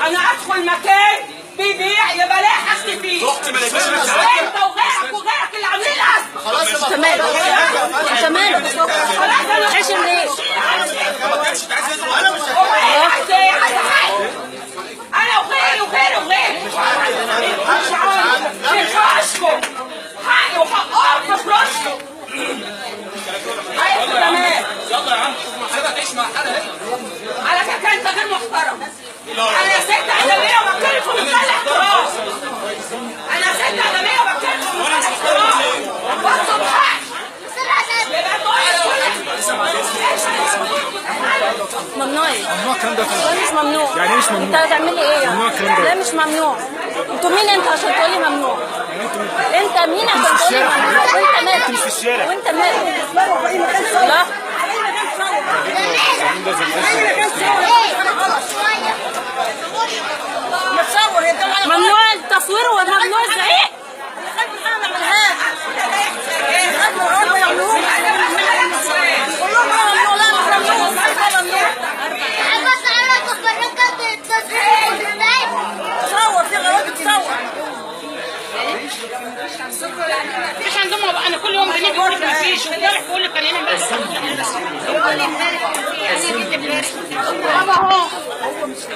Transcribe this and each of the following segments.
انا ادخل مكان بيبيع يبقى لا حاجتي فيه. انت وغيرك اللي عاملين ازمه. خلاص انت مالك؟ انت مالك؟ خلاص انا حاشم ليه؟ انا وغيري مش عارف في فلوسكم حقي وحقكم في فلوسكم. ايوه تمام. يلا يا عم سيبها تعيش مع حالها هي. على فكره انت غير محترم. انا ست ادميه وبتكلم في منتهى الاحترام. انا ست ادميه وبتكلم في منتهى الاحترام. بصوا بحق. يبقى ممنوع. ممنوع الكلام ده يا فندم. لا مش ممنوع. يعني ايه مش ممنوع؟ انت هتعملي ايه يعني؟ ممنوع الكلام ده. لا مش ممنوع. انتوا مين انت عشان تقولي ممنوع؟ انت مين عشان تقولي ممنوع؟ وانت مالك؟ مش في الشارع. وانت مالك؟ لا ممنوع التصوير وممنوع الزعيق. مش عندهم بقى. انا كل يوم بنيجي بقول لك مفيش وامبارح بقول لك انا امبارح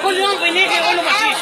كل يوم بنيجي يقولوا مفيش.